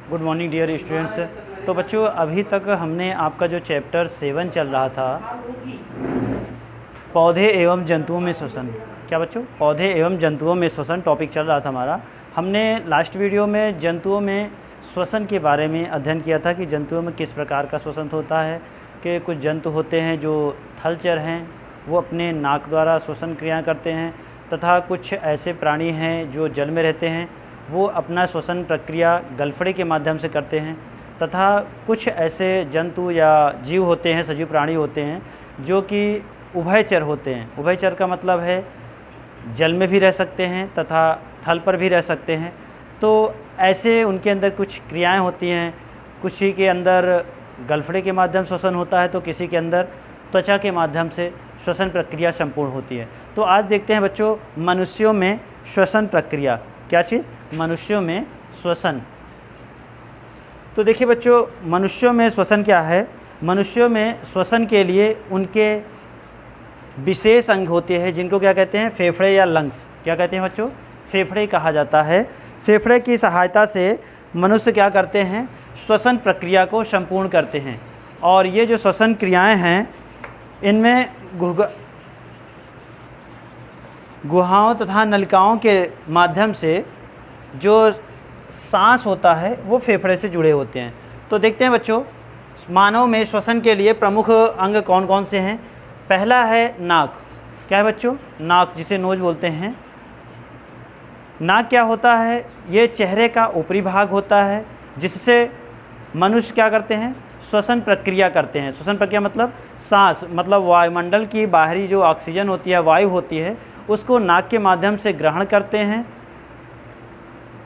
Good morning dear students. तो बच्चों अभी तक हमने आपका जो चैप्टर 7 चल रहा था, पौधे एवं जंतुओं में श्वसन, क्या बच्चों, पौधे एवं जंतुओं में श्वसन टॉपिक चल रहा था हमारा। हमने लास्ट वीडियो में जंतुओं में श्वसन के बारे में अध्ययन किया था कि जंतुओं में किस प्रकार का श्वसन होता है, कि कुछ जंतु होते हैं जो थलचर हैं, वो अपने नाक द्वारा श्वसन क्रिया करते हैं, तथा कुछ ऐसे प्राणी हैं जो जल में रहते हैं, वो अपना श्वसन प्रक्रिया गलफड़े के माध्यम से करते हैं, तथा कुछ ऐसे जंतु या जीव होते हैं, सजीव प्राणी होते हैं जो कि उभयचर होते हैं। उभयचर का मतलब है जल में भी रह सकते हैं तथा थल पर भी रह सकते हैं। तो ऐसे उनके अंदर कुछ क्रियाएं होती हैं, किसी के अंदर गलफड़े के माध्यम से श्वसन होता है तो किसी के अंदर त्वचा के माध्यम से श्वसन प्रक्रिया संपूर्ण होती है। तो आज देखते हैं बच्चों मनुष्यों में श्वसन प्रक्रिया, क्या चीज़, मनुष्यों में श्वसन। तो देखिए बच्चों मनुष्यों में श्वसन क्या है। मनुष्यों में श्वसन के लिए उनके विशेष अंग होते हैं जिनको क्या कहते हैं, फेफड़े या लंग्स। क्या कहते हैं बच्चों, फेफड़े कहा जाता है। फेफड़े की सहायता से मनुष्य क्या करते हैं, श्वसन प्रक्रिया को संपूर्ण करते हैं। और ये जो श्वसन क्रियाएं हैं इनमें गुहाओं तथा नलिकाओं के माध्यम से जो सांस होता है वो फेफड़े से जुड़े होते हैं। तो देखते हैं बच्चों मानव में श्वसन के लिए प्रमुख अंग कौन कौन से हैं। पहला है नाक। क्या है बच्चों, नाक, जिसे नोज बोलते हैं। नाक क्या होता है, ये चेहरे का ऊपरी भाग होता है जिससे मनुष्य क्या करते हैं, श्वसन प्रक्रिया करते हैं। श्वसन प्रक्रिया मतलब सांस, मतलब वायुमंडल की बाहरी जो ऑक्सीजन होती है, वायु होती है, उसको नाक के माध्यम से ग्रहण करते हैं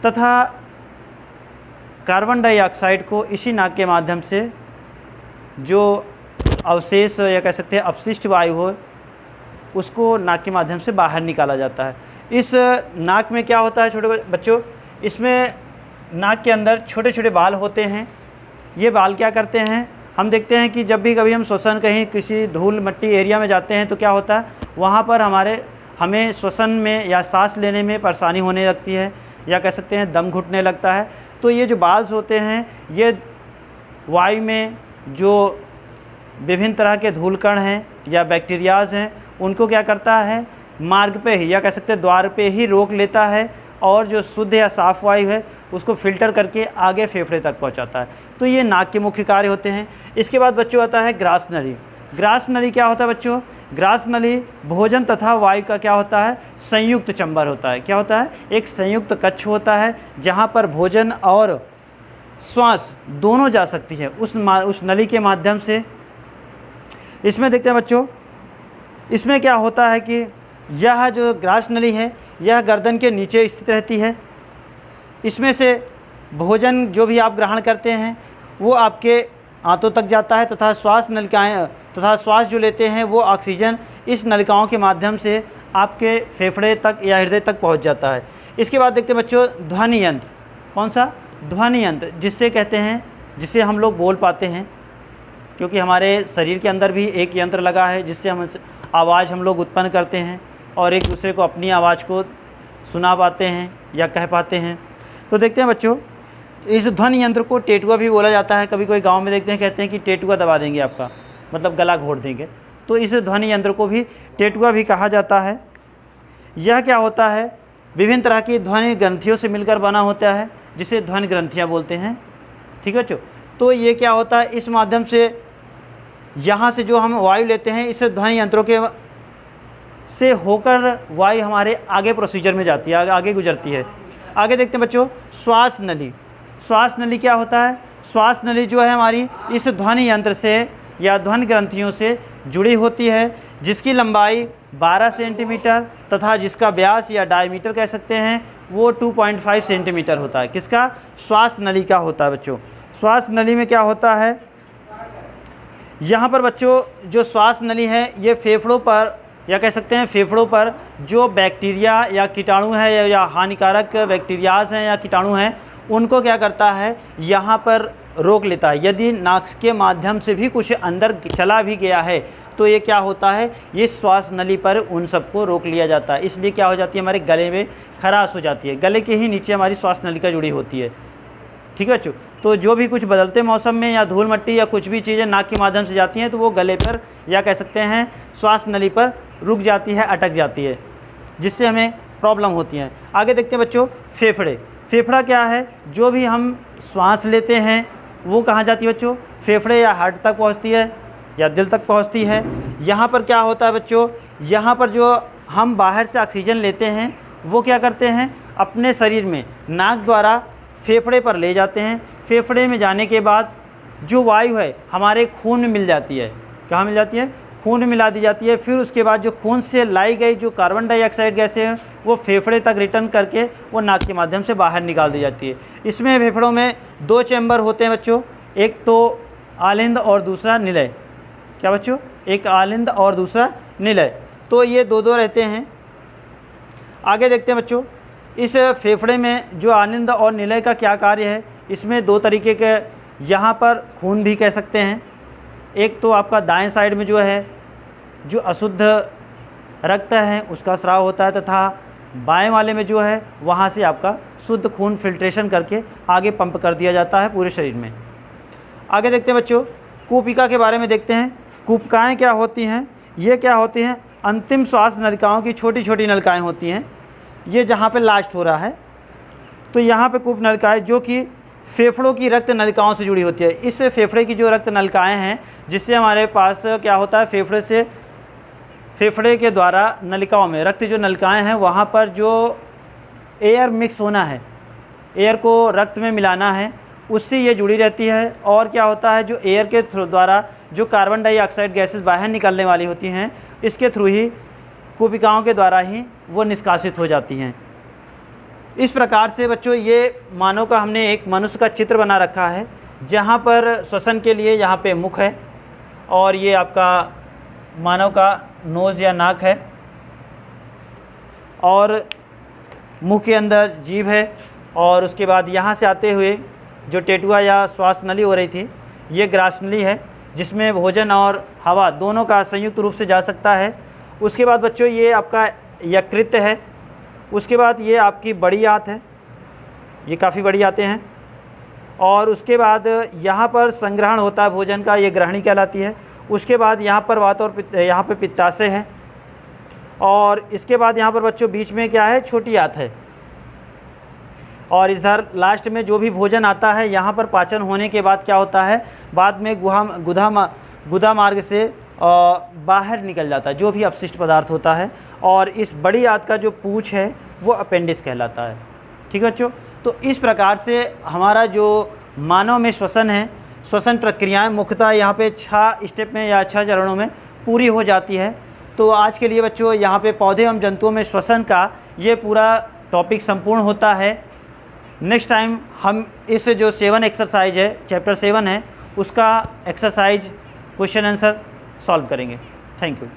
तथा कार्बन डाइऑक्साइड को इसी नाक के माध्यम से जो अवशेष या कह सकते हैं अपशिष्ट वायु हो उसको नाक के माध्यम से बाहर निकाला जाता है। इस नाक में क्या होता है छोटे बच्चों, इसमें नाक के अंदर छोटे छोटे बाल होते हैं। ये बाल क्या करते हैं, हम देखते हैं कि जब भी कभी हम श्वसन कहीं किसी धूल मट्टी एरिया में जाते हैं तो क्या होता है, वहाँ पर हमें श्वसन में या सांस लेने में परेशानी होने लगती है, या कह सकते हैं दम घुटने लगता है। तो ये जो बाल्स होते हैं ये वायु में जो विभिन्न तरह के धूलकण हैं या बैक्टीरियाज हैं उनको क्या करता है, मार्ग पे ही या कह सकते हैं द्वार पे ही रोक लेता है और जो शुद्ध या साफ़ वायु है उसको फिल्टर करके आगे फेफड़े तक पहुंचाता है। तो ये नाक के मुख्य कार्य होते हैं। इसके बाद बच्चों आता है ग्रास नली। ग्रास नली क्या होता है बच्चों, ग्रास नली भोजन तथा वायु का क्या होता है, संयुक्त चंबर होता है। क्या होता है, एक संयुक्त कक्ष होता है जहाँ पर भोजन और श्वास दोनों जा सकती है उस नली के माध्यम से। इसमें देखते हैं बच्चों, इसमें क्या होता है कि यह जो ग्रास नली है यह गर्दन के नीचे स्थित रहती है। इसमें से भोजन जो भी आप ग्रहण करते हैं वो आपके आंतों तक जाता है तथा श्वास जो लेते हैं वो ऑक्सीजन इस नलिकाओं के माध्यम से आपके फेफड़े तक या हृदय तक पहुंच जाता है। इसके बाद देखते हैं बच्चों ध्वनि यंत्र। कौन सा, ध्वनि यंत्र, जिससे कहते हैं जिससे हम लोग बोल पाते हैं, क्योंकि हमारे शरीर के अंदर भी एक यंत्र लगा है जिससे आवाज़ हम लोग उत्पन्न करते हैं और एक दूसरे को अपनी आवाज़ को सुना पाते हैं या कह पाते हैं। तो देखते हैं बच्चों इस ध्वनि यंत्र को टेटुआ भी बोला जाता है। कभी कोई गांव में देखते हैं कहते हैं कि टेटुआ दबा देंगे आपका, मतलब गला घोट देंगे। तो इस ध्वनि यंत्र को भी टेटुआ भी कहा जाता है। यह क्या होता है, विभिन्न तरह की ध्वनि ग्रंथियों से मिलकर बना होता है जिसे ध्वनि ग्रंथियाँ बोलते हैं। ठीक है बच्चों, तो ये क्या होता है, इस माध्यम से यहाँ से जो हम वायु लेते हैं इस ध्वनि यंत्रों के से होकर वायु हमारे आगे प्रोसीजर में जाती है, आगे गुजरती है। आगे देखते हैं बच्चों श्वास नली। श्वास नली क्या होता है, श्वास नली जो है हमारी इस ध्वनि यंत्र से या ध्वनि ग्रंथियों से जुड़ी होती है, जिसकी लंबाई 12 सेंटीमीटर तथा जिसका व्यास या डायमीटर कह सकते हैं वो 2.5 सेंटीमीटर होता है। किसका, श्वास नली का होता है बच्चों। श्वास नली में क्या होता है, यहाँ पर बच्चों जो श्वास नली है ये फेफड़ों पर या कह सकते हैं फेफड़ों पर जो बैक्टीरिया या कीटाणु है या हानिकारक बैक्टीरियाज हैं या कीटाणु हैं उनको क्या करता है, यहाँ पर रोक लेता है। यदि नाक के माध्यम से भी कुछ अंदर चला भी गया है तो ये क्या होता है, ये श्वास नली पर उन सबको रोक लिया जाता है। इसलिए क्या हो जाती है, हमारे गले में खराश हो जाती है। गले के ही नीचे हमारी श्वास नलिका जुड़ी होती है। ठीक है बच्चों। तो जो भी कुछ बदलते मौसम में या धूल मट्टी या कुछ भी चीज़ें नाक के माध्यम से जाती हैं तो वो गले पर या कह सकते हैं श्वास नली पर रुक जाती है, अटक जाती है, जिससे हमें प्रॉब्लम होती है। आगे देखते हैं बच्चों फेफड़े। फेफड़ा क्या है? जो भी हम श्वास लेते हैं वो कहाँ जाती है बच्चों? फेफड़े या हार्ट तक पहुँचती है या दिल तक पहुँचती है। यहाँ पर क्या होता है बच्चों, यहाँ पर जो हम बाहर से ऑक्सीजन लेते हैं वो क्या करते हैं, अपने शरीर में नाक द्वारा फेफड़े पर ले जाते हैं। फेफड़े में जाने के बाद जो वायु है हमारे खून में मिल जाती है। कहाँ मिल जाती है? खून में मिला दी जाती है। फिर उसके बाद जो खून से लाई गई जो कार्बन डाइऑक्साइड गैसें हैं वो फेफड़े तक रिटर्न करके वो नाक के माध्यम से बाहर निकाल दी जाती है। इसमें फेफड़ों में 2 चैम्बर होते हैं बच्चों, एक तो आलिंद और दूसरा निलय। क्या बच्चों? एक आलिंद और दूसरा निलय। तो ये 2 रहते हैं। आगे देखते हैं बच्चों, इस फेफड़े में जो आनंद और निलय का क्या कार्य है। इसमें 2 तरीके के यहाँ पर खून भी कह सकते हैं। एक तो आपका दाएं साइड में जो है जो अशुद्ध रक्त है उसका स्राव होता है, तथा बाएं वाले में जो है वहाँ से आपका शुद्ध खून फिल्ट्रेशन करके आगे पंप कर दिया जाता है पूरे शरीर में। आगे देखते हैं बच्चों, कूपिका के बारे में देखते हैं। कूपिकाएँ क्या होती हैं? ये क्या होती हैं? अंतिम श्वास नलिकाओं की छोटी छोटी नलिकाएँ होती हैं। ये जहाँ पे लास्ट हो रहा है तो यहाँ पे कूप नलिकाएँ जो कि फेफड़ों की रक्त नलिकाओं से जुड़ी होती है। इस फेफड़े की जो रक्त नलिकाएँ हैं जिससे हमारे पास क्या होता है, फेफड़े के द्वारा नलिकाओं में रक्त जो नलिकाएँ हैं वहाँ पर जो एयर मिक्स होना है, एयर को रक्त में मिलाना है, उससे ये जुड़ी रहती है। और क्या होता है, जो एयर के द्वारा जो कार्बन डाइऑक्साइड गैसेस बाहर निकलने वाली होती हैं इसके थ्रू ही कूपिकाओं के द्वारा ही वो निष्कासित हो जाती हैं। इस प्रकार से बच्चों ये मानव का हमने एक मनुष्य का चित्र बना रखा है, जहाँ पर श्वसन के लिए यहाँ पे मुख है और ये आपका मानव का नोज़ या नाक है और मुंह के अंदर जीभ है, और उसके बाद यहाँ से आते हुए जो टेटुआ या श्वास नली हो रही थी ये ग्रासनली है, जिसमें भोजन और हवा दोनों का संयुक्त रूप से जा सकता है। उसके बाद बच्चों ये आपका यकृत है। उसके बाद ये आपकी बड़ी आंत है, ये काफ़ी बड़ी आंतें हैं। और उसके बाद यहाँ पर संग्रहण होता है भोजन का, ये ग्रहणी कहलाती है। उसके बाद यहाँ पर वात और यहाँ पे पित्ताशय है। और इसके बाद यहाँ पर बच्चों बीच में क्या है, छोटी आंत है। और इधर लास्ट में जो भी भोजन आता है यहाँ पर पाचन होने के बाद क्या होता है, बाद में गुदा मार्ग से बाहर निकल जाता है जो भी अपशिष्ट पदार्थ होता है। और इस बड़ी आंत का जो पूंछ है वो अपेंडिक्स कहलाता है। ठीक है बच्चों, तो इस प्रकार से हमारा जो मानव में श्वसन है, श्वसन प्रक्रियाएं मुख्यतः यहाँ पे 6 स्टेप में या 6 चरणों में पूरी हो जाती है। तो आज के लिए बच्चों यहाँ पे पौधे एवं जंतुओं में श्वसन का ये पूरा टॉपिक संपूर्ण होता है। नेक्स्ट टाइम हम इस जो 7 एक्सरसाइज है, चैप्टर 7 है, उसका एक्सरसाइज क्वेश्चन आंसर सॉल्व करेंगे। Thank you.